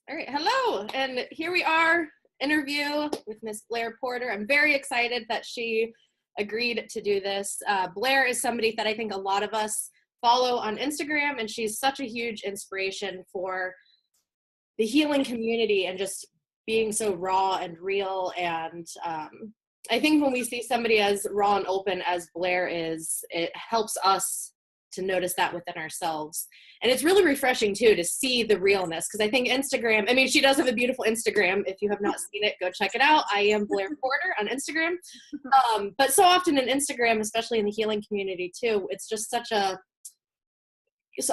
All right, hello, and here we are, interview with Miss Blaire Porter. I'm very excited that she agreed to do this. Blaire is somebody that I think a lot of us follow on Instagram, and she's such a huge inspiration for the healing community and just being so raw and real. And I think when we see somebody as raw and open as Blaire is, it helps us to notice that within ourselves. And it's really refreshing too to see the realness, because I think Instagram, I mean, she does have a beautiful Instagram. If you have not seen it, go check it out. I am Blaire Porter on Instagram. But so often in Instagram, especially in the healing community too, it's just such a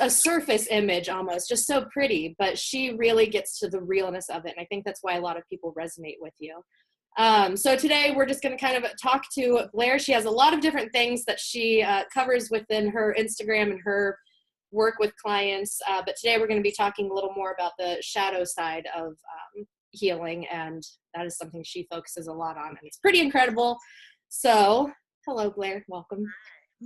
surface image almost, just so pretty, but she really gets to the realness of it. And I think that's why a lot of people resonate with you. So today we're just going to kind of talk to Blaire. She has a lot of different things that she covers within her Instagram and her work with clients. But today we're going to be talking a little more about the shadow side of healing. And that is something she focuses a lot on. And it's pretty incredible. So hello, Blaire. Welcome.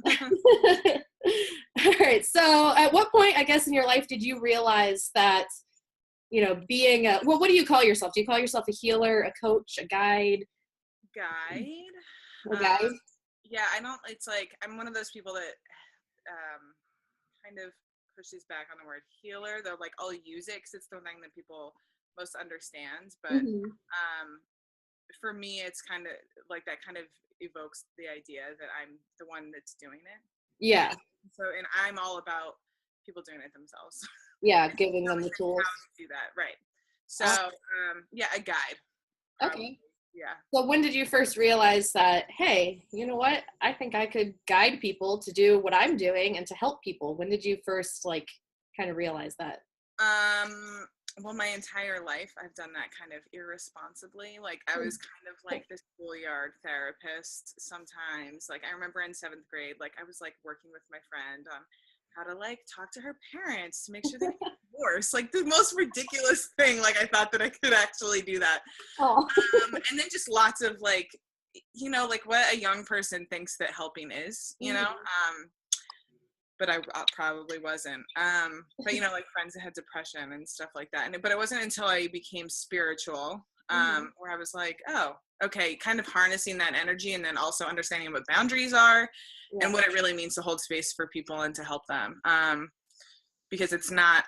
All right. So at what point, I guess, in your life did you realize that, you know, being a, well, what do you call yourself? Do you call yourself a healer, a coach, a guide? A guide? Yeah, I don't, it's like, I'm one of those people that kind of pushes back on the word healer, though, like, I'll use it because it's the thing that people most understand, but for me, it's kind of, like, that kind of evokes the idea that I'm the one that's doing it. Yeah. So, and I'm all about people doing it themselves. Yeah, giving them the tools. How to do that, right. So, yeah, a guide. Okay. Yeah. So when did you first realize that, hey, you know what? I think I could guide people to do what I'm doing and to help people. When did you first, like, kind of realize that? Well, my entire life, I've done that kind of irresponsibly. Like, I was kind of like the schoolyard therapist sometimes. Like, I remember in 7th grade, like, I was, like, working with my friend on how to, like, talk to her parents to make sure they get divorced. Like, the most ridiculous thing. Like, I thought that I could actually do that. Oh. And then just lots of, like, you know, like, what a young person thinks that helping is, you know? But I probably wasn't. But, you know, like, friends that had depression and stuff like that. But it wasn't until I became spiritual where I was like, oh, okay, kind of harnessing that energy and then also understanding what boundaries are and what it really means to hold space for people and to help them. Because it's not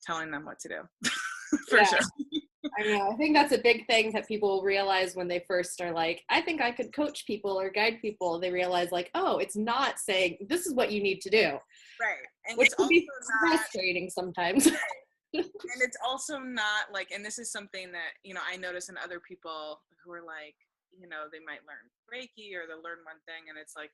telling them what to do, for sure. I mean, I think that's a big thing that people realize when they first are like, I think I could coach people or guide people. They realize, like, oh, it's not saying this is what you need to do. Right. And which it's can be also frustrating sometimes. Right. And it's also not like, and this is something that, you know, I notice in other people who are like, you know, they might learn Reiki or they'll learn one thing and it's like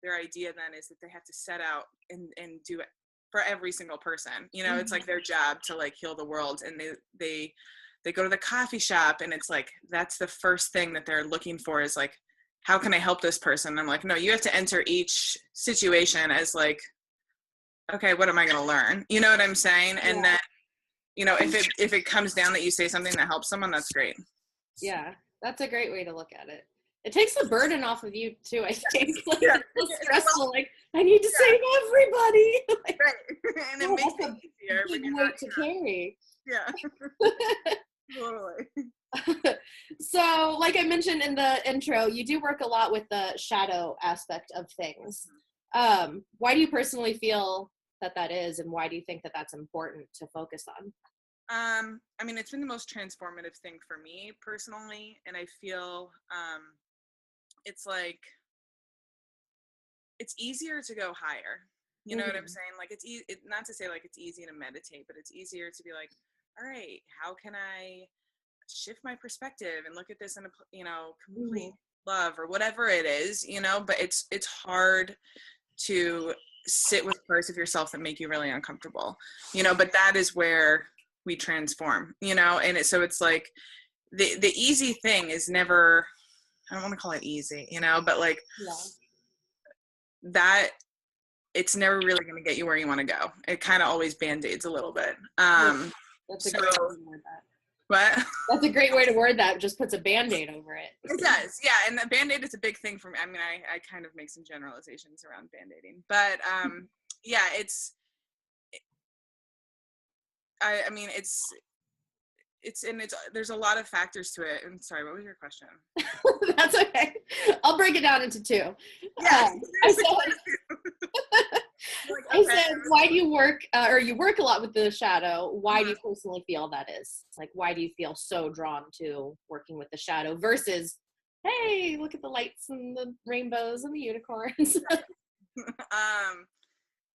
their idea then is that they have to set out and do it for every single person. You know, it's like their job to, like, heal the world, and they go to the coffee shop and it's like that's the first thing that they're looking for is like, how can I help this person? And I'm like, no, you have to enter each situation as like, okay, what am I going to learn? You know what I'm saying? And then, you know, if it comes down that you say something that helps someone, that's great. Yeah, that's a great way to look at it. It takes the burden off of you too, I think. Like, it's stressful. Like, I need to save everybody. Like, right. And it makes it easier when you're not to carry. Yeah. Totally. So, like I mentioned in the intro, you do work a lot with the shadow aspect of things. Why do you personally feel that is, and why do you think that that's important to focus on? I mean, it's been the most transformative thing for me personally, and I feel it's like it's easier to go higher. You know what I'm saying? Like, it's not to say like it's easy to meditate, but it's easier to be like, all right, how can I shift my perspective and look at this in a, you know, complete love or whatever it is, you know? But it's hard to sit with parts of yourself that make you really uncomfortable, you know, but that is where we transform, you know. And so it's like the easy thing is never, I don't want to call it easy, you know, but like that it's never really going to get you where you want to go. It kind of always band-aids a little bit. That's a great way to word that. What? That's a great way to word that. Just puts a band-aid over it. It does, yeah. And the band-aid is a big thing for me. I mean, I kind of make some generalizations around band-aiding, but yeah, I mean, there's a lot of factors to it. And sorry, what was your question? That's okay. I'll break it down into two. Yes. I said, why do you work, or you work a lot with the shadow? Why do you personally feel that is? Like, why do you feel so drawn to working with the shadow versus, hey, look at the lights and the rainbows and the unicorns?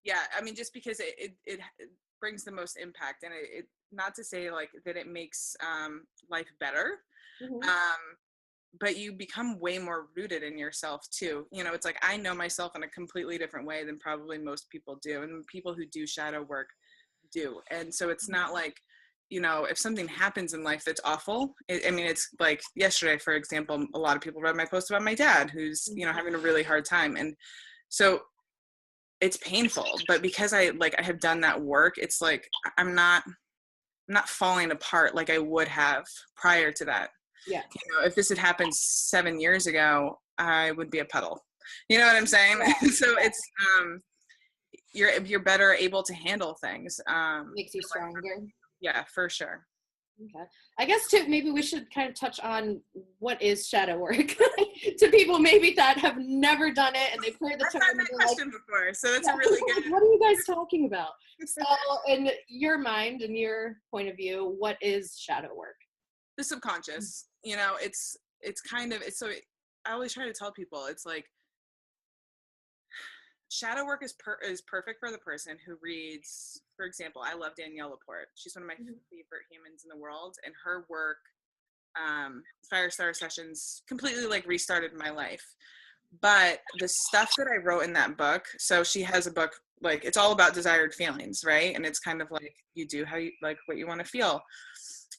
Yeah, I mean, just because it brings the most impact, and it not to say like that it makes life better, but you become way more rooted in yourself too. You know, it's like I know myself in a completely different way than probably most people do, and people who do shadow work do. And so it's not like, you know, if something happens in life that's awful, I mean, it's like yesterday, for example, a lot of people read my post about my dad who's, you know, having a really hard time. And so it's painful, but because I have done that work, it's like I'm not falling apart like I would have prior to that. Yeah. You know, if this had happened 7 years ago, I would be a puddle. You know what I'm saying? Yeah. So it's you're better able to handle things. Makes you stronger. Yeah, for sure. Okay. I guess too, maybe we should kind of touch on what is shadow work to people maybe that have never done it and they've heard the term. I've had that question before, so that's a really good. What are you guys talking about? So, in your mind and your point of view, what is shadow work? The subconscious. You know, it's kind of so. I always try to tell people it's like shadow work is perfect for the person who reads. For example, I love Danielle Laporte. She's one of my favorite humans in the world, and her work, Firestarter Sessions, completely like restarted my life. But the stuff that I wrote in that book, so she has a book, like it's all about desired feelings, right? And it's kind of like you do how you like what you want to feel.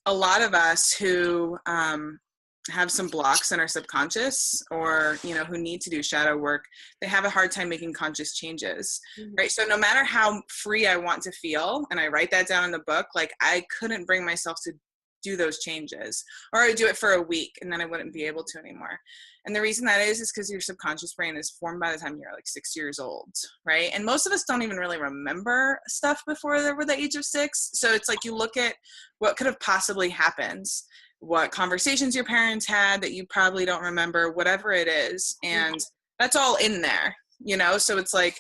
A lot of us who have some blocks in our subconscious, or you know, who need to do shadow work, they have a hard time making conscious changes, right? So no matter how free I want to feel, and I write that down in the book, like I couldn't bring myself to do those changes, or I would do it for a week and then I wouldn't be able to anymore. And the reason that is because your subconscious brain is formed by the time you're like 6 years old, right? And most of us don't even really remember stuff before they were the age of 6. So it's like you look at what could have possibly happened, what conversations your parents had that you probably don't remember, whatever it is, and that's all in there, you know? So it's like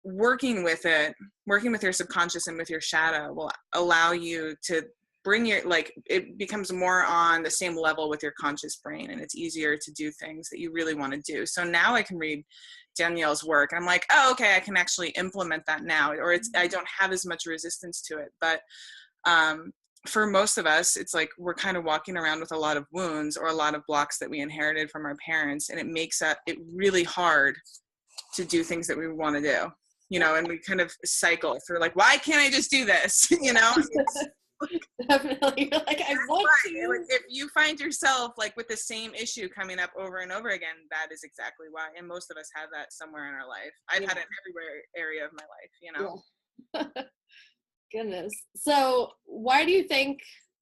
working with your subconscious and with your shadow will allow you to bring your, like, it becomes more on the same level with your conscious brain, and it's easier to do things that you really want to do. So now I can read Danielle's work and I'm like, oh, okay, I can actually implement that now, or I don't have as much resistance to it. But for most of us, it's like we're kind of walking around with a lot of wounds or a lot of blocks that we inherited from our parents, and it makes it really hard to do things that we want to do, you know, and we kind of cycle through like, why can't I just do this? You know? Definitely. Like, I want to. Like, if you find yourself like with the same issue coming up over and over again, that is exactly why. And most of us have that somewhere in our life. I've had it in every area of my life, you know? Yeah. Goodness. So why do you think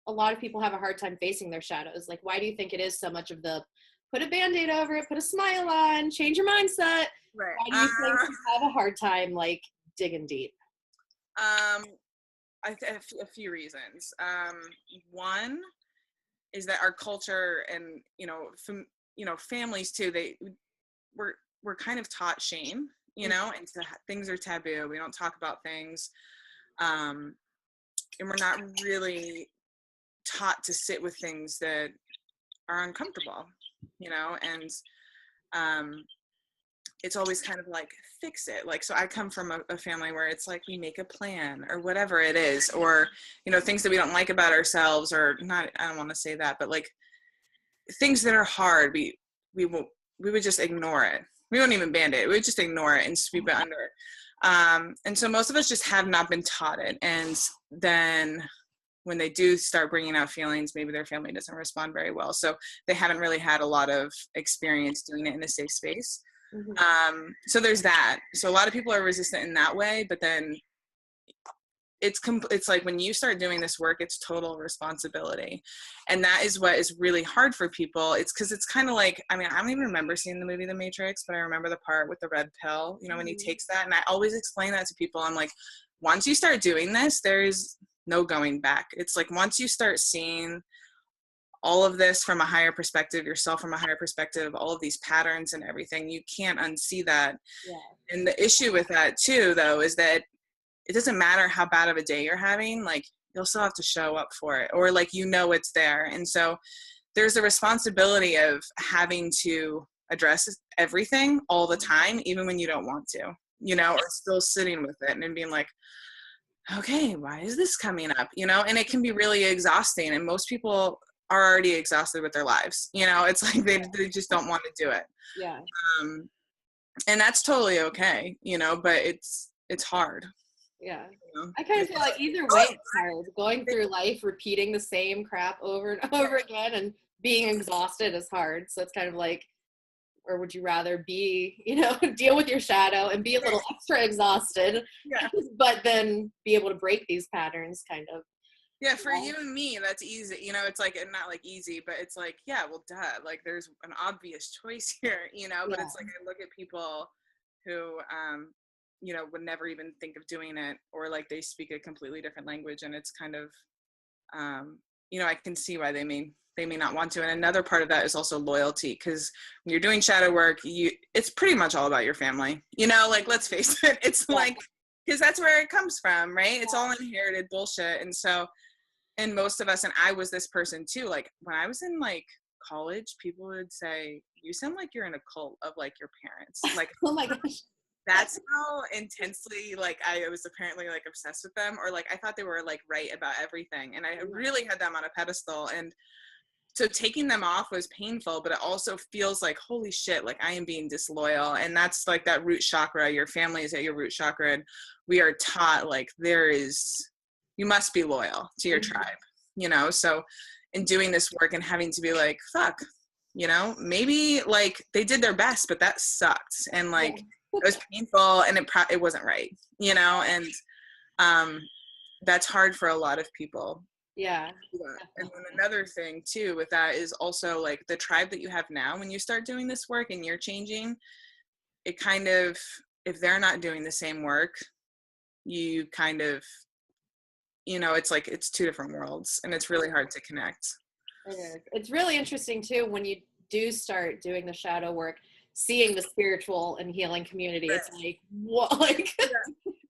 a lot of people have a hard time facing their shadows? Like, why do you think it is so much of the put a Band-Aid over it, put a smile on, change your mindset? Right. Why do you think you have a hard time like digging deep? A few reasons. One is that our culture and, you know, families too, we're kind of taught shame, you know, and things are taboo. We don't talk about things. And we're not really taught to sit with things that are uncomfortable, you know, and it's always kind of like fix it. Like, so I come from a family where it's like we make a plan or whatever it is, or, you know, things that we don't like about ourselves, or not, I don't want to say that, but like things that are hard, we would just ignore it. We wouldn't even Band-Aid. We would just ignore it and sweep it under it. And so most of us just have not been taught it. And then when they do start bringing out feelings, maybe their family doesn't respond very well. So they haven't really had a lot of experience doing it in a safe space. So there's that. So a lot of people are resistant in that way, but then it's like when you start doing this work, it's total responsibility. And that is what is really hard for people. It's because it's kind of like, I mean, I don't even remember seeing the movie The Matrix, but I remember the part with the red pill, you know, when he takes that. And I always explain that to people. I'm like, once you start doing this, there's no going back. It's like once you start seeing all of this from a higher perspective, yourself from a higher perspective, all of these patterns and everything, you can't unsee that. Yeah. And the issue with that too, though, is that it doesn't matter how bad of a day you're having, like you'll still have to show up for it, or like, it's there. And so there's a responsibility of having to address everything all the time, even when you don't want to, or still sitting with it and being like, okay, why is this coming up? And it can be really exhausting. And most people are already exhausted with their lives. It's like they just don't want to do it. Yeah. And that's totally okay, but it's hard. Yeah. I kind of feel like either way it's hard. Going through life repeating the same crap over and over again and being exhausted is hard. So it's kind of like, or would you rather be, deal with your shadow and be a little extra exhausted, but then be able to break these patterns kind of? Yeah, for you and me, that's easy. It's like, not like easy, but it's like, yeah, well, duh. Like there's an obvious choice here, but it's like I look at people who, would never even think of doing it, or like they speak a completely different language, and it's kind of, I can see why they may not want to. And another part of that is also loyalty, because when you're doing shadow work, it's pretty much all about your family. Like let's face it, it's like, because that's where it comes from, right? It's all inherited bullshit, and so. And most of us, and I was this person too, like when I was in like college, people would say, you sound like you're in a cult of like your parents. Like, oh my gosh. That's how intensely like I was apparently like obsessed with them, or like I thought they were like right about everything. And I really had them on a pedestal. And so taking them off was painful, but it also feels like, holy shit, like I am being disloyal. And that's like that root chakra. Your family is at your root chakra. And we are taught like you must be loyal to your tribe, so in doing this work and having to be like, fuck, maybe like they did their best, but that sucked. And like, it was painful, and it wasn't right, and that's hard for a lot of people. Yeah. And then another thing too with that is also like the tribe that you have now, when you start doing this work and you're changing, it kind of, if they're not doing the same work, you kind of, it's like it's two different worlds, and it's really hard to connect. It is. It's really interesting too when you do start doing the shadow work, seeing the spiritual and healing community. It's like, what? Like,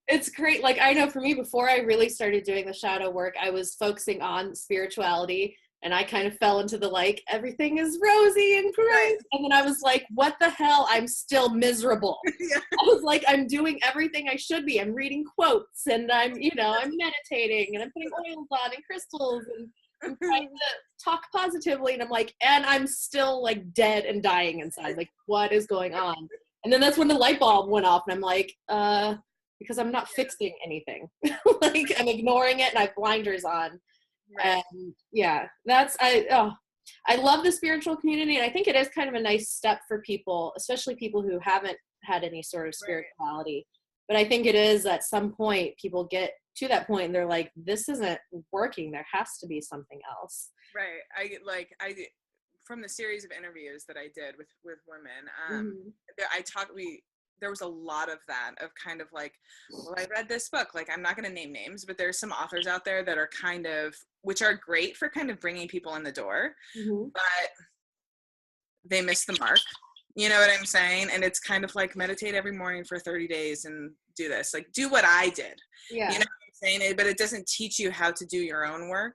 it's great. Like, I know for me, before I really started doing the shadow work, I was focusing on spirituality, and I kind of fell into the like, everything is rosy and great. And then I was like, what the hell? I'm still miserable. I was like, I'm doing everything I should be. I'm reading quotes, and I'm meditating, and I'm putting oils on and crystals, and I'm trying to talk positively. And I'm like, and I'm still like dead and dying inside. Like, what is going on? And then that's when the light bulb went off, and I'm like, because I'm not fixing anything. Like, I'm ignoring it, and I have blinders on. And I love the spiritual community, and I think it is kind of a nice step for people, especially people who haven't had any sort of spirituality. But I think it is at some point people get to that point and they're like, this isn't working. There has to be something else. Right. I from the series of interviews that I did with women, there was a lot of that, of kind of like, well, I read this book, like I'm not going to name names, but there's some authors out there that are kind of, which are great for kind of bringing people in the door, but they miss the mark. You know what I'm saying? And it's kind of like, meditate every morning for 30 days and do this, like do what I did. Yeah. You know what I'm saying? But it doesn't teach you how to do your own work.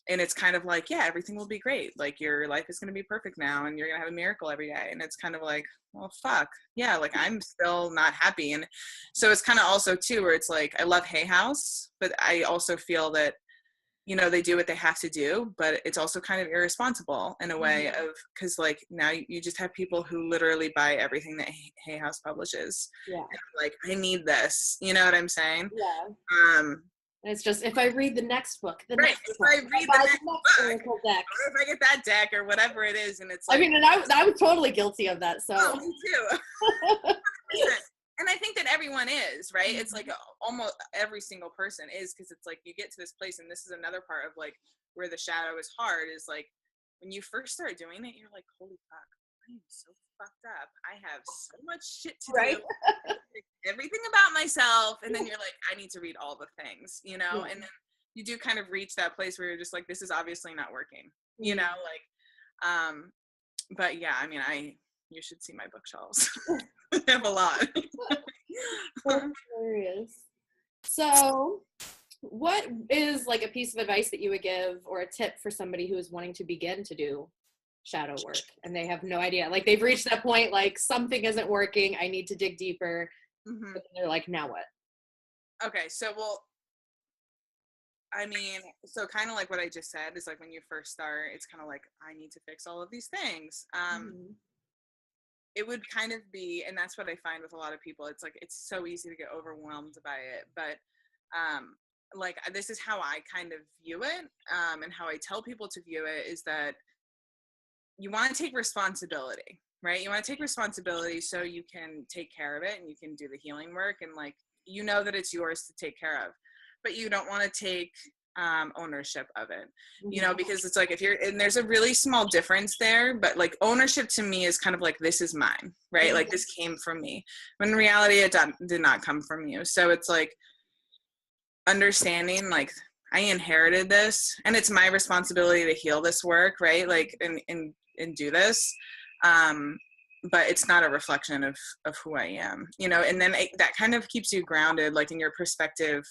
And it's kind of like, yeah, everything will be great. Like your life is going to be perfect now, and you're going to have a miracle every day. And it's kind of like, well, fuck. Yeah, like I'm still not happy. And so it's kind of also too, where it's like, I love Hay House, but I also feel that, they do what they have to do, but it's also kind of irresponsible in a way of, because like now you just have people who literally buy everything that Hay House publishes. Yeah. And like, I need this. You know what I'm saying? Yeah. It's just, if I read the next book, if I read the next book, or if I get that deck or whatever it is, and it's like, I mean, and I was totally guilty of that. So me too. And I think that everyone is, right? It's like almost every single person is, because it's like you get to this place, and this is another part of like where the shadow is hard, is like when you first start doing it, you're like, holy fuck, I am so fucked up. I have so much shit to Right. do. Everything about myself. And then you're like, I need to read all the things, you know? Yeah. And then you do kind of reach that place where you're just like, this is obviously not working, you know? Like, but yeah, I mean, you should see my bookshelves. I have a lot. That's hilarious. So what is like a piece of advice that you would give or a tip for somebody who is wanting to begin to do shadow work and they have no idea, like they've reached that point, like something isn't working, I need to dig deeper, but they're like, now what? Okay, so I mean, so kind of like what I just said is like when you first start, it's kind of like, I need to fix all of these things. It would kind of be, and that's what I find with a lot of people, it's like, it's so easy to get overwhelmed by it. But like, this is how I kind of view it, and how I tell people to view it is that you want to take responsibility, right? You want to take responsibility so you can take care of it and you can do the healing work, and like, you know that it's yours to take care of, but you don't want to take ownership of it, you know, because it's like, if you're, and there's a really small difference there, but like ownership to me is kind of like, this is mine, right? Like this came from me, when in reality it did not come from you. So it's like understanding like, I inherited this and it's my responsibility to heal this work, right? Like, and do this. But it's not a reflection of who I am, you know, and then that kind of keeps you grounded, like in your perspective,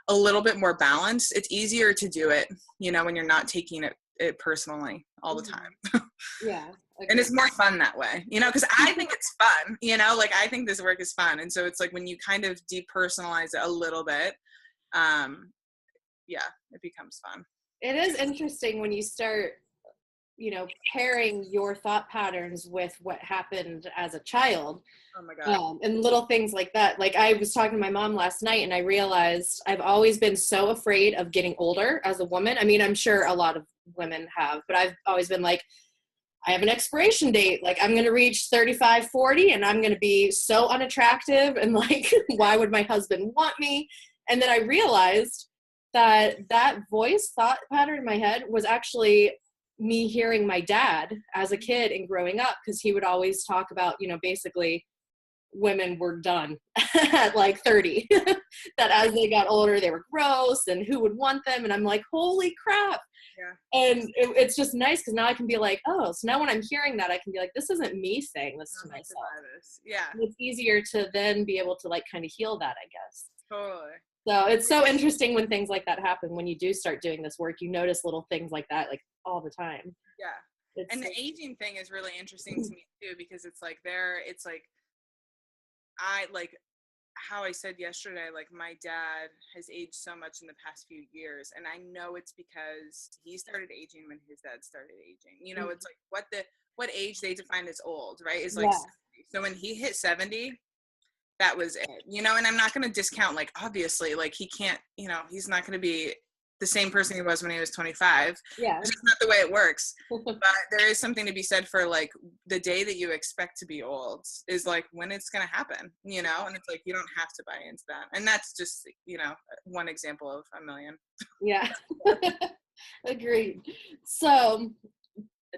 a little bit more balanced. It's easier to do it, you know, when you're not taking it personally all the time. Yeah. And it's more fun that way, you know, because I think it's fun, you know, like I think this work is fun. And so it's like when you kind of depersonalize it a little bit, yeah, it becomes fun. It is interesting when you start, you know, pairing your thought patterns with what happened as a child. Oh my God. And little things like that. Like I was talking to my mom last night and I realized I've always been so afraid of getting older as a woman. I mean, I'm sure a lot of women have, but I've always been like, I have an expiration date. Like I'm going to reach 35, 40 and I'm going to be so unattractive. And like, why would my husband want me? And then I realized that voice thought pattern in my head was actually me hearing my dad as a kid and growing up, because he would always talk about, you know, basically women were done at like 30, that as they got older, they were gross and who would want them. And I'm like, holy crap. Yeah. And it's just nice because now I can be like, oh, so now when I'm hearing that, I can be like, this isn't me saying this to myself. Yeah. And it's easier to then be able to like kind of heal that, I guess. Totally. So it's so interesting when things like that happen. When you do start doing this work, you notice little things like that, like all the time. Yeah. And the aging thing is really interesting to me too, because it's like I like how I said yesterday, like my dad has aged so much in the past few years. And I know it's because he started aging when his dad started aging. You know, it's like what age they define as old, right? Is like 70. So when he hit 70, that was it, you know, and I'm not going to discount, like, obviously, like he can't, you know, he's not going to be the same person he was when he was 25. Yeah. It's just not the way it works. But there is something to be said for like the day that you expect to be old is like when it's going to happen, you know, and it's like, you don't have to buy into that. And that's just, you know, one example of a million. Yeah. Agreed. So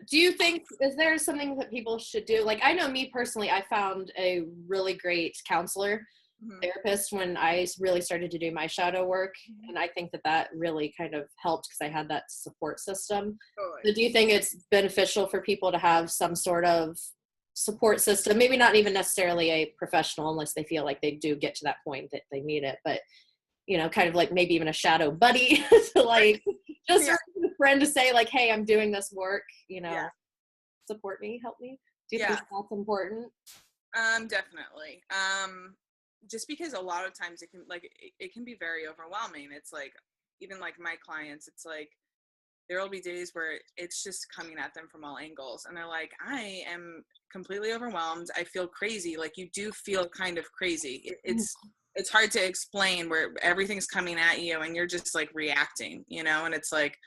do you think, is there something that people should do? Like, I know me personally, I found a really great counselor, therapist when I really started to do my shadow work. And I think that really kind of helped because I had that support system. Totally. So do you think it's beneficial for people to have some sort of support system? Maybe not even necessarily a professional unless they feel like they do get to that point that they need it, but you know, kind of like maybe even a shadow buddy to like just a friend to say like, hey, I'm doing this work, you know, support me, help me. Do you think that's important? Definitely. Just because a lot of times it can be very overwhelming. It's like, even like my clients, it's like, there will be days where it's just coming at them from all angles. And they're like, I am completely overwhelmed. I feel crazy. Like you do feel kind of crazy. It's hard to explain where everything's coming at you and you're just like reacting, you know? And it's like,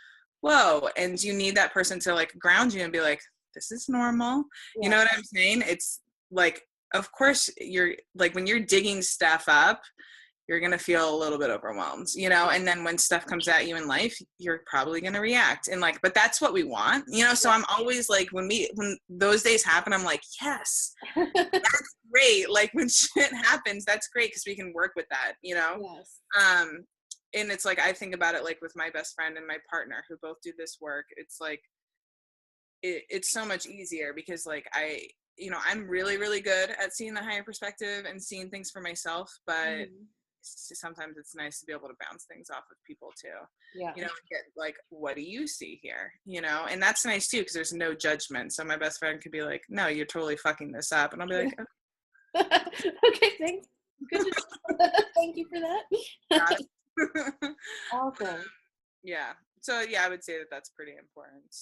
whoa. And you need that person to like ground you and be like, this is normal. Yeah. You know what I'm saying? It's like, of course you're like, when you're digging stuff up, you're going to feel a little bit overwhelmed, you know, and then when stuff comes at you in life, you're probably going to react, and like, but that's what we want, you know? So I'm always like, when those days happen, I'm like, yes, that's great. Like when shit happens, that's great, because we can work with that, you know? Yes. And it's like, I think about it like with my best friend and my partner who both do this work. It's like, it's so much easier because like I'm really, really good at seeing the higher perspective and seeing things for myself, but sometimes it's nice to be able to bounce things off of people too. Yeah. You know, get like, what do you see here? You know, and that's nice too, because there's no judgment. So my best friend could be like, no, you're totally fucking this up. And I'll be like, okay, thanks. Good. Thank you for that. Awesome. Yeah. So yeah, I would say that that's pretty important.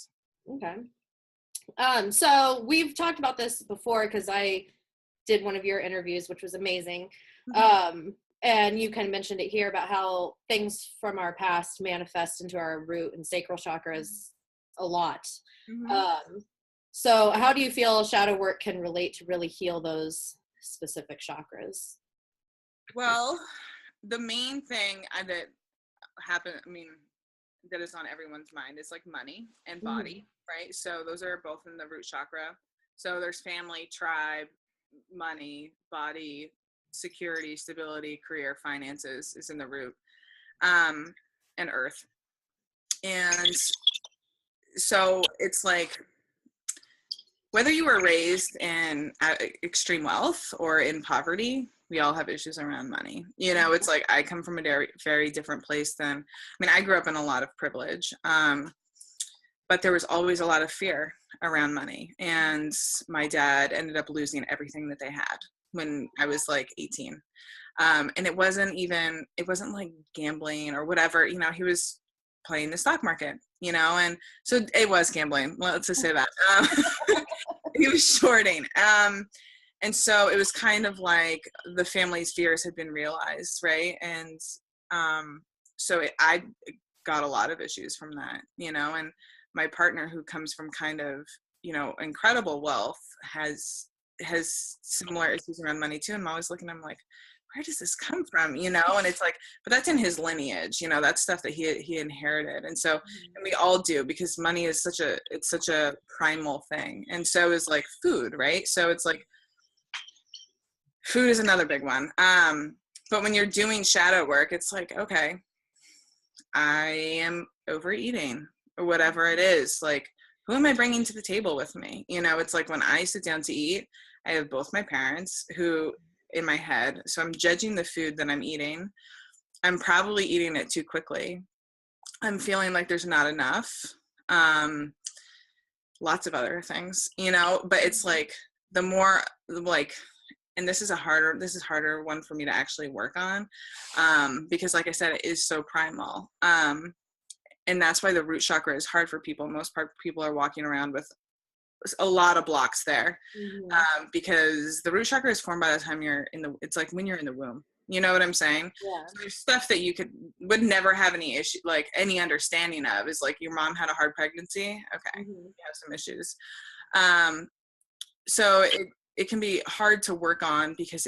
Okay. So we've talked about this before because I did one of your interviews, which was amazing. And you kind of mentioned it here about how things from our past manifest into our root and sacral chakras a lot. So how do you feel shadow work can relate to really heal those specific chakras? Well, the main thing that happened, that is on everyone's mind is like money and body, right? So those are both in the root chakra. So there's family, tribe, money, body, security, stability, career, finances is in the root, and earth. And so it's like, whether you were raised in extreme wealth or in poverty, we all have issues around money. You know, it's like, I come from a very, very different place than, I grew up in a lot of privilege, but there was always a lot of fear around money. And my dad ended up losing everything that they had when I was like 18. And it wasn't like gambling or whatever, you know, he was playing the stock market, you know, and so it was gambling. Well, let's just say that. He was shorting. And so it was kind of like the family's fears had been realized, right? And I got a lot of issues from that, you know, and my partner, who comes from kind of, you know, incredible wealth, has similar issues around money too. And I'm always looking, I'm like, where does this come from, you know? And it's like, but that's in his lineage, you know, that's stuff that he inherited. And so, and we all do, because money is such a primal thing. And so is like food, right? So it's like, food is another big one. But when you're doing shadow work, it's like, okay, I am overeating or whatever it is. Like, who am I bringing to the table with me? You know, it's like, when I sit down to eat, I have both my parents who in my head. So I'm judging the food that I'm eating. I'm probably eating it too quickly. I'm feeling like there's not enough. Lots of other things, you know, but it's like, the more like, and this is harder one for me to actually work on, because like I said, it is so primal. And that's why the root chakra is hard for people. People are walking around with a lot of blocks there, because the root chakra is formed by the time it's like when you're in the womb, you know what I'm saying? Yeah. So there's stuff that you would never have any issue, like any understanding of, is like, your mom had a hard pregnancy. Okay. You have some issues. So it can be hard to work on, because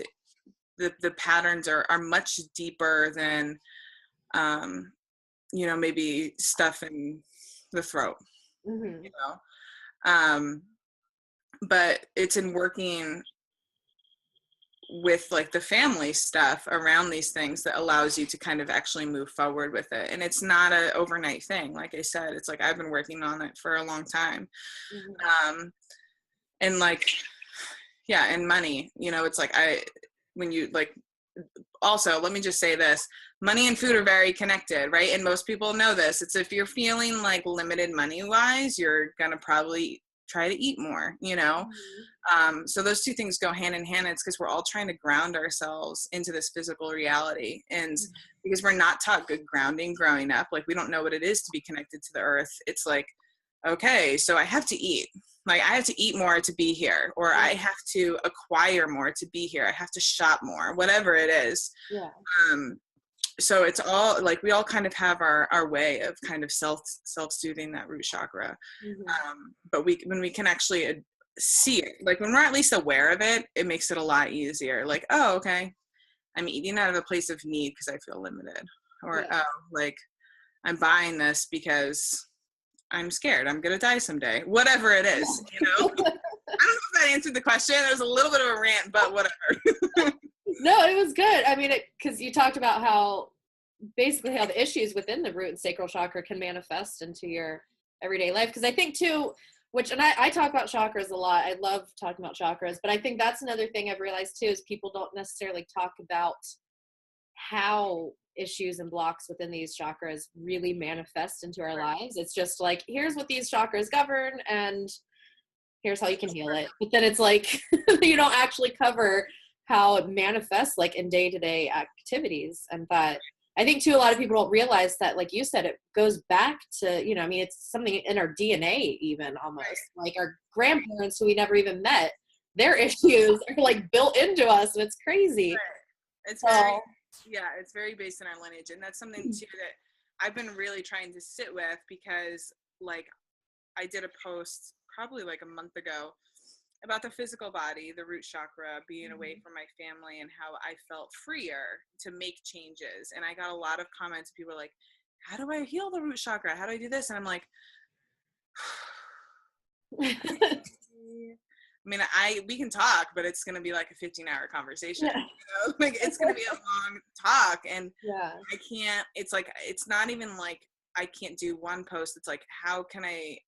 the patterns are much deeper than, you know, maybe stuff in the throat, you know? But it's in working with like the family stuff around these things that allows you to kind of actually move forward with it. And it's not an overnight thing. Like I said, it's like, I've been working on it for a long time. And like, yeah, and money, you know, it's like, also, let me just say this, money and food are very connected, right? And most people know this. It's, if you're feeling like limited money wise, you're going to probably try to eat more, you know? So those two things go hand in hand. It's because we're all trying to ground ourselves into this physical reality. And because we're not taught good grounding growing up, like, we don't know what it is to be connected to the earth. It's like, okay, so I have to eat. Like, I have to eat more to be here, or I have to acquire more to be here. I have to shop more, whatever it is. Yeah. So it's all like, we all kind of have our way of kind of self-soothing that root chakra. But when we can actually see it, like when we're at least aware of it, it makes it a lot easier. Like, oh, okay, I'm eating out of a place of need because I feel limited, or Yeah. like I'm buying this because I'm scared I'm gonna die someday. Whatever it is, you know. I don't know if that answered the question. It was a little bit of a rant, but whatever. No, it was good. I mean, because you talked about how basically how the issues within the root and sacral chakra can manifest into your everyday life. Because I think too, which, and I talk about chakras a lot. I love talking about chakras, but I think that's another thing I've realized too, is people don't necessarily talk about how issues and blocks within these chakras really manifest into our lives. It's just like, here's what these chakras govern and here's how you can heal it. But then it's like, you don't actually cover how it manifests like in day-to-day activities. And that I think too, a lot of people don't realize that, like you said, it goes back to, you know, I mean, it's something in our DNA even almost, like our grandparents who we never even met, their issues are like built into us, and it's crazy. Right. It's very, yeah, it's very based on our lineage. And that's something too that I've been really trying to sit with, because like I did a post probably like a month ago about the physical body, the root chakra, being away from my family, and how I felt freer to make changes. And I got a lot of comments. People were like, how do I heal the root chakra? How do I do this? And I'm like, I mean, we can talk, but it's going to be like a 15-hour conversation. Yeah. You know? Like it's going to be a long talk, and Yeah. I can't. It's like, it's not even like I can't do one post. It's like, how can I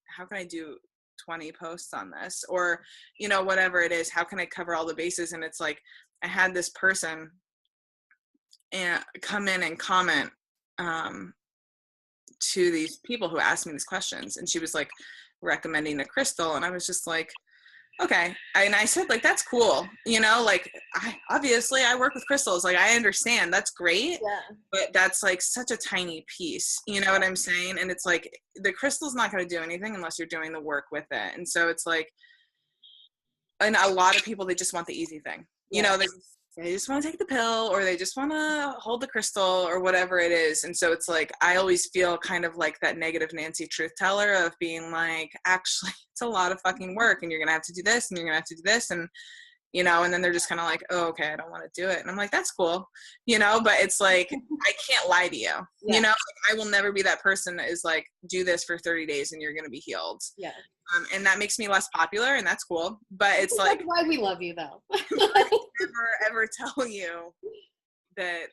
do 20 posts on this, or you know, whatever it is, how can I cover all the bases? And it's like, I had this person and come in and comment to these people who asked me these questions, and she was like recommending a crystal, and I was just like, okay. And I said, like, that's cool, you know, like obviously I work with crystals, like I understand, that's great, Yeah. but that's like such a tiny piece, you know what I'm saying? And it's like, the crystal's not going to do anything unless you're doing the work with it. And so it's like, and a lot of people, they just want the easy thing, you know, they just want to take the pill, or they just want to hold the crystal, or whatever it is. And so it's like, I always feel kind of like that negative Nancy truth teller of being like, actually, it's a lot of fucking work, and you're going to have to do this, and you're going to have to do this. And, you know, and then they're just kind of like, oh, okay, I don't want to do it. And I'm like, that's cool, you know, but it's like, I can't lie to you, you know, like, I will never be that person that is like, do this for 30 days and you're going to be healed. Yeah. And that makes me less popular, and that's cool. But it's like, that's why we love you though. I never tell you that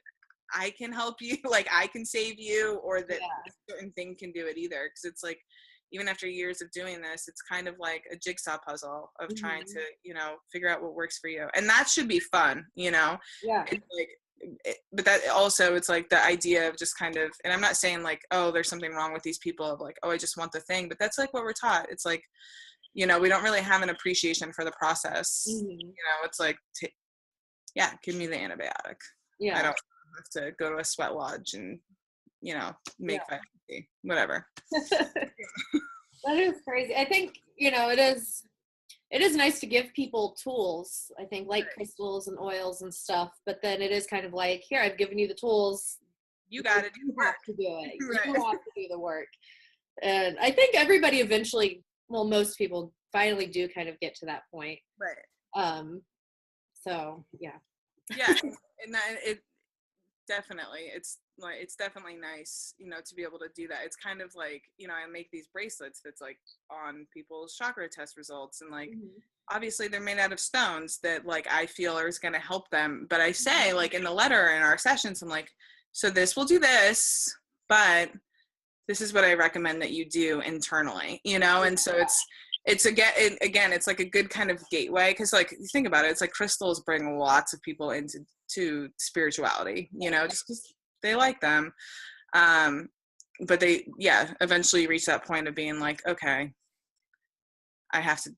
I can help you, like I can save you, or that a certain thing can do it either. Because it's like, even after years of doing this, it's kind of like a jigsaw puzzle of trying to, you know, figure out what works for you. And that should be fun, you know? Yeah. It's like, but that also, it's like the idea of just kind of, and I'm not saying like, oh, there's something wrong with these people of like, oh, I just want the thing, but that's like what we're taught. It's like, you know, we don't really have an appreciation for the process. You know, it's like, give me the antibiotic. Yeah. I don't have to go to a sweat lodge and, you know, make vitamin C, whatever. That is crazy. I think, you know, it is nice to give people tools, I think, like crystals and oils and stuff, but then it is kind of like, here, I've given you the tools. You got to do the work. You have to do it. You have to do the work. And I think everybody eventually, well, most people finally do kind of get to that point. Right. So, yeah. Yeah. And it definitely, it's definitely nice, you know, to be able to do that. It's kind of like, you know, I make these bracelets that's like on people's chakra test results, and like obviously they're made out of stones that like I feel is going to help them, but I say like in the letter in our sessions, I'm like, so this will do this, but this is what I recommend that you do internally, you know? And so it's again, it's like a good kind of gateway, because like you think about it, it's like crystals bring lots of people into spirituality, you know, just because they like them. But they eventually reach that point of being like, okay, I have to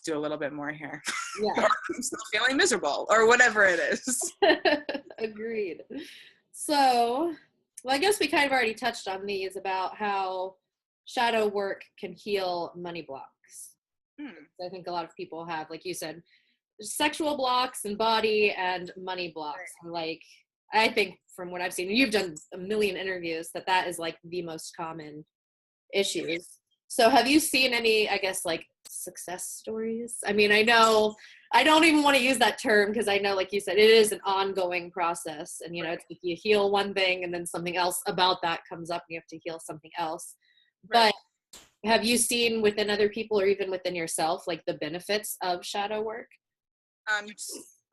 do a little bit more here. Or I'm still feeling miserable, or whatever it is. Agreed. So, well, I guess we kind of already touched on these about how shadow work can heal money blocks. I think a lot of people have, like you said, sexual blocks and body and money blocks. Like, I think from what I've seen, you've done a million interviews, that is like the most common issues So have you seen any, I guess, like success stories? I mean, I know I don't even want to use that term because I know, like you said, it is an ongoing process. And, you know, it's like you heal one thing and then something else about that comes up and you have to heal something else. Right. But have you seen within other people or even within yourself, like the benefits of shadow work?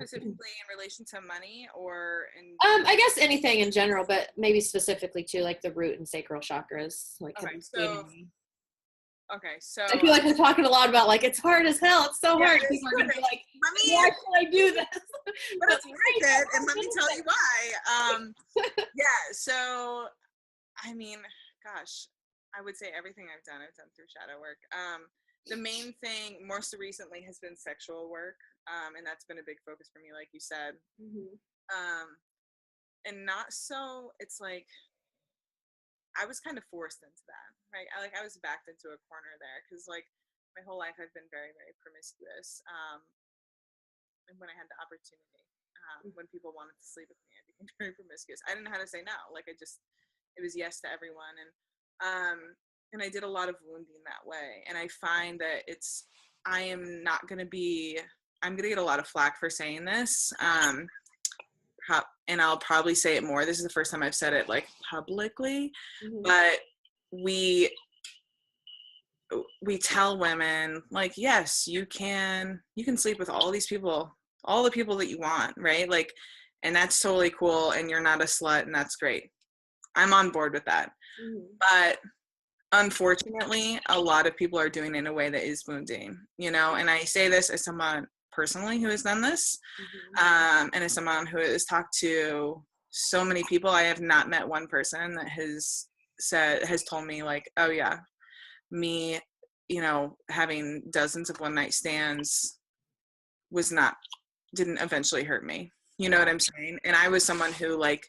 Specifically in relation to money or in I guess anything in general, but maybe specifically to like the root and sacral chakras. Like, have you seen any? So I feel like we're talking a lot about like it's hard as hell. It's so hard. it's People are gonna be like, let me, why should I do this? but it's worth it, and let me tell you why. Yeah, so I mean, gosh, I would say everything I've done through shadow work. The main thing most recently has been sexual work, and that's been a big focus for me, like you said. And not so, it's like I was kind of forced into that, right? I was backed into a corner there because like my whole life I've been very, very promiscuous. And when I had the opportunity, when people wanted to sleep with me, I became very promiscuous. I didn't know how to say no. Like it was yes to everyone. And I did a lot of wounding that way. And I find that I'm going to get a lot of flack for saying this. And I'll probably say it more. This is the first time I've said it like publicly, but we tell women like, yes, you can sleep with all these people, all the people that you want, right? Like, and that's totally cool. And you're not a slut, and that's great. I'm on board with that. But unfortunately, a lot of people are doing it in a way that is wounding, you know, and I say this as someone personally who has done this, and as someone who has talked to so many people. I have not met one person that has told me like, oh yeah, me, you know, having dozens of one night stands didn't eventually hurt me. You know what I'm saying? And I was someone who like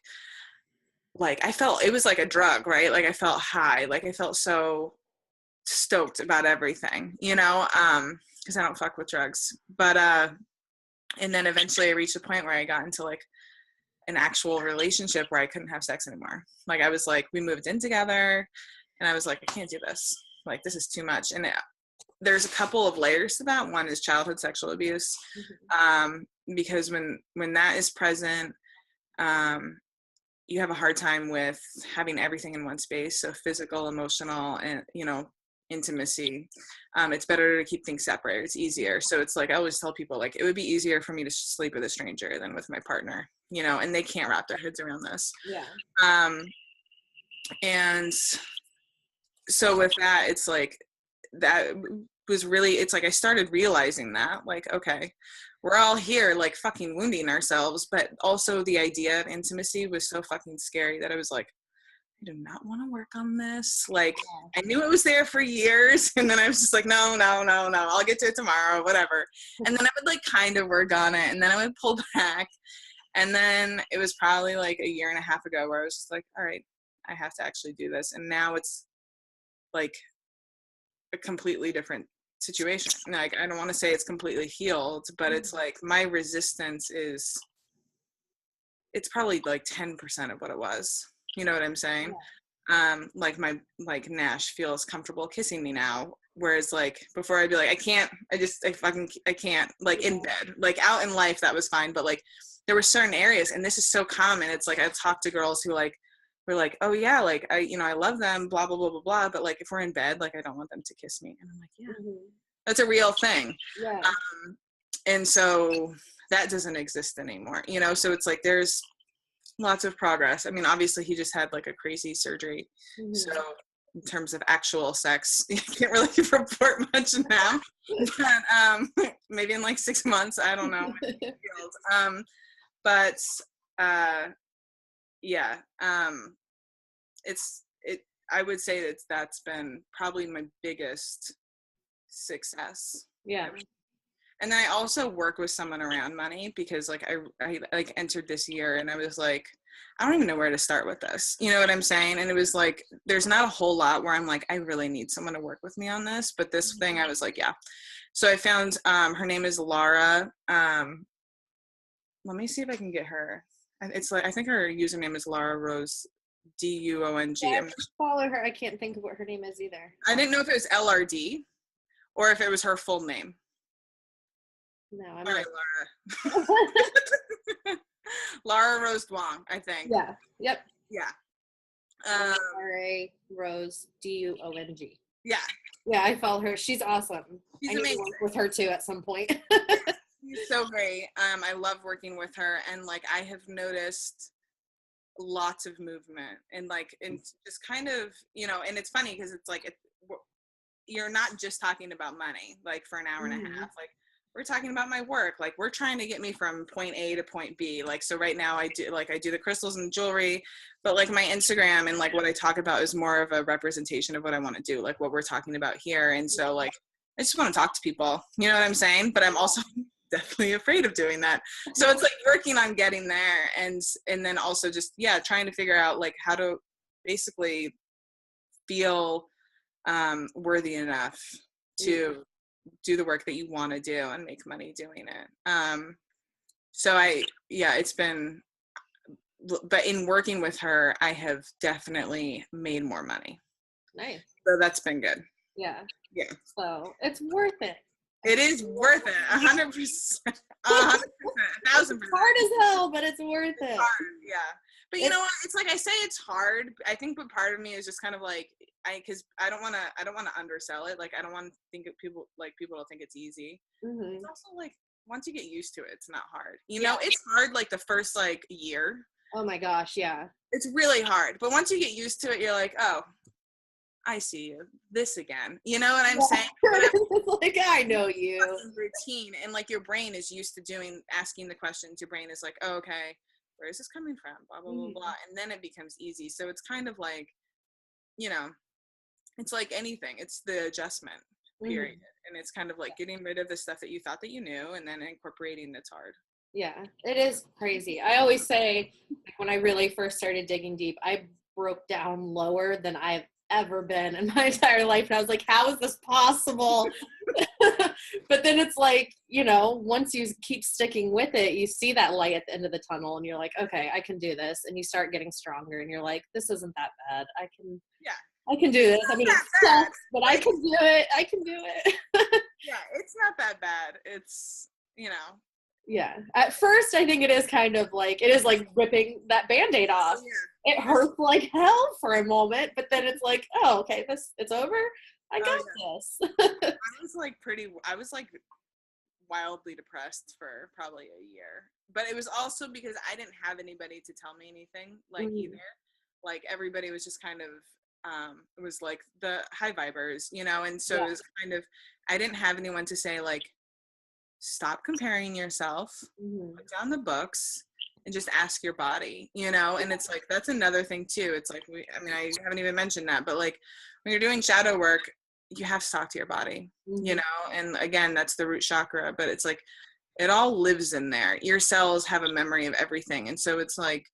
I felt it was like a drug, right? Like I felt high, like I felt so stoked about everything, you know, because I don't fuck with drugs. But and then eventually I reached a point where I got into like an actual relationship where I couldn't have sex anymore. Like I was like, we moved in together and I was like, I can't do this. Like this is too much. And there's a couple of layers to that. One is childhood sexual abuse, because when that is present, you have a hard time with having everything in one space. So physical, emotional, and, you know, intimacy. It's better to keep things separate. It's easier. So it's like, I always tell people like, it would be easier for me to sleep with a stranger than with my partner, you know, and they can't wrap their heads around this. Yeah. And so with that, it's like, that was really, it's like I started realizing that like, okay, we're all here like fucking wounding ourselves, but also the idea of intimacy was so fucking scary that I was like, I do not want to work on this. Like I knew it was there for years, and then I was just like, no, I'll get to it tomorrow, whatever. And then I would like kind of work on it, and then I would pull back. And then it was probably like a year and a half ago where I was just like, all right, I have to actually do this. And now it's like a completely different situation. Like I don't want to say it's completely healed, but it's like my resistance it's probably like 10% of what it was. You know what I'm saying? Yeah. Like Nash feels comfortable kissing me now, whereas like before I'd be like, I can't, I can't, like in bed, like out in life that was fine, but like there were certain areas, and this is so common. It's like I've talked to girls who like were like, oh yeah, like I love them, blah blah blah blah blah, but like if we're in bed, like I don't want them to kiss me. And I'm like, yeah, that's a real thing. Yeah. And so that doesn't exist anymore, you know. So it's like there's lots of progress. I mean, obviously he just had like a crazy surgery, so in terms of actual sex, you can't really report much now, but maybe in like 6 months, I don't know. But yeah, I would say that's been probably my biggest success. Yeah. And then I also work with someone around money, because like I like entered this year and I was like, I don't even know where to start with this. You know what I'm saying? And it was like, there's not a whole lot where I'm like, I really need someone to work with me on this. But this thing, I was like, yeah. So I found, her name is Laura. Let me see if I can get her. It's like, I think her username is Laura Rose D-U-O-N-G. Yeah, I follow her. I can't think of what her name is either. I didn't know if it was LRD or if it was her full name. No, I'm Sorry, not. Laura. Laura Rose Duong, I think. Yeah. Yep. Yeah. R-A Rose D-U-O-N-G. Yeah. Yeah, I follow her. She's awesome. She's I need amazing. to work with her too at some point. She's so great. I love working with her, and like I have noticed lots of movement and like and just kind of, you know, and it's funny because it's like you're not just talking about money like for an hour and a half. Like we're talking about my work. Like we're trying to get me from point A to point B. Like so right now I do the crystals and jewelry, but like my Instagram and like what I talk about is more of a representation of what I want to do, like what we're talking about here. And so like I just want to talk to people, you know what I'm saying? But I'm also definitely afraid of doing that. So it's like working on getting there and then also just, trying to figure out like how to basically feel worthy enough to do the work that you want to do and make money doing it. So it's been, but in working with her, I have definitely made more money. Nice. So that's been good. Yeah. Yeah. So it's worth it. It is worth it, 100%, 1,000%. It's hard as hell, but it's worth it. Hard, yeah. But you know what? It's like I say, it's hard. I think, but part of me is just kind of like because I don't want to undersell it. Like I don't want to think of people to think it's easy. Mm-hmm. It's also like once you get used to it, it's not hard. You know, it's hard like the first like year. Oh my gosh, yeah. It's really hard, but once you get used to it, you're like, oh, I see you. This again. You know what I'm saying? It's like, I know you. Routine. And like your brain is used to asking the questions. Your brain is like, oh, okay, where is this coming from? Blah, blah, blah, blah. And then it becomes easy. So it's kind of like, you know, it's like anything. It's the adjustment period. And it's kind of like getting rid of the stuff that you thought that you knew and then incorporating that's hard. Yeah, it is crazy. I always say, like, when I really first started digging deep, I broke down lower than I've ever been in my entire life. And I was like, how is this possible? But then it's like, you know, once you keep sticking with it, you see that light at the end of the tunnel and you're like, okay, I can do this. And you start getting stronger and you're like, this isn't that bad. I can do this. I mean, it sucks, but I can do it. I can do it. Yeah, it's not that bad. It's, you know. Yeah. At first, I think it is kind of like, it is like ripping that Band-Aid off. Yeah. It hurts like hell for a moment, but then it's like, oh, okay, it's over. I got this. I was like wildly depressed for probably a year, but it was also because I didn't have anybody to tell me anything either. Like everybody was just kind of, it was like the high vibers, you know? And so it was kind of, I didn't have anyone to say like, stop comparing yourself, put down the books, and just ask your body, you know? And it's like, that's another thing too. It's like, I haven't even mentioned that, but like when you're doing shadow work, you have to talk to your body, you know? And again, that's the root chakra, but it's like, it all lives in there. Your cells have a memory of everything. And so it's like,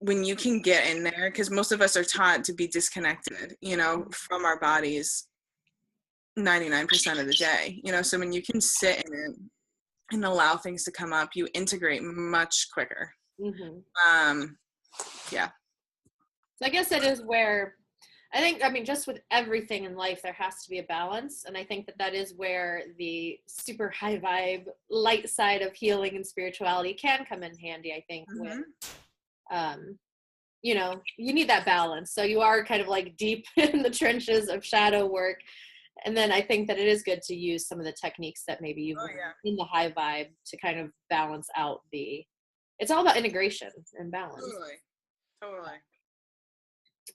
when you can get in there, because most of us are taught to be disconnected, you know, from our bodies 99% of the day, you know, so when you can sit in it and allow things to come up, you integrate much quicker. Yeah. So I guess it is where just with everything in life, there has to be a balance. And I think that is where the super high vibe, light side of healing and spirituality can come in handy, I think, with, you know, you need that balance. So you are kind of like deep in the trenches of shadow work. And then I think that it is good to use some of the techniques that maybe you've learned in the high vibe to kind of balance out it's all about integration and balance. Totally.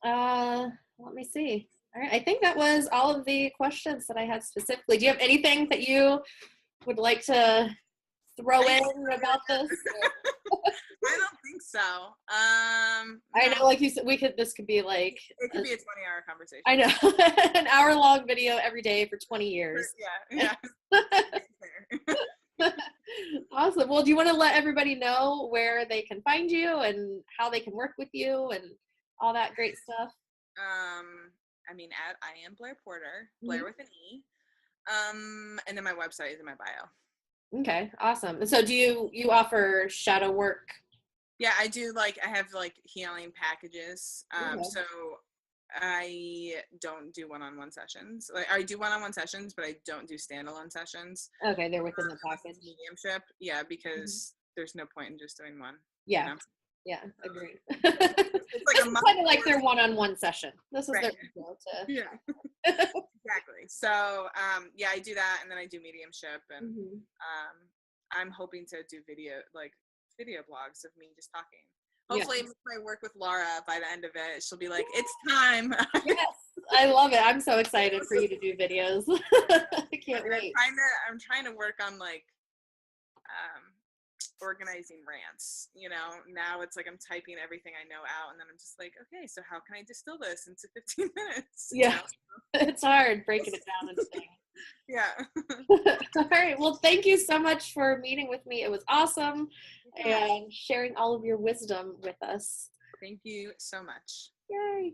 Let me see. All right. I think that was all of the questions that I had specifically. Do you have anything that you would like to throw in about this? I don't think so. I know, like you said, this could be like, it could be a 20-hour conversation. I know. An hour-long video every day for 20 years. Yeah. Awesome. Well, do you want to let everybody know where they can find you and how they can work with you and all that great stuff? I am Blaire Porter, Blaire with an E. And then my website is in my bio. Okay, awesome. So do you offer shadow work Yeah, I do I have healing packages. Okay. So I don't do one-on-one sessions. Like I do one-on-one sessions, but I don't do standalone sessions. Okay, they're within the Unless package. it's mediumship. Yeah, Mhm. because there's no point in just doing one. You Yeah, know? yeah, agreed. It's like This a is month kind of like their course. one-on-one session. This is their Right. intro to. Yeah. Exactly. So yeah, I do that, and then I do mediumship, and Mhm. I'm hoping to do video blogs of me just talking. Yeah. Hopefully, if I work with Laura by the end of it, she'll be like, "It's time." Yes, I love it. I'm so excited for you to do videos. I can't wait. I'm trying to work on um, organizing rants. Now it's like I'm typing everything I know out, and then I'm just like, okay, so how can I distill this into 15 minutes? Yeah, it's hard breaking it down into things. Yeah. All right. Well, thank you so much for meeting with me. It was awesome and sharing all of your wisdom with us. Thank you so much. Yay.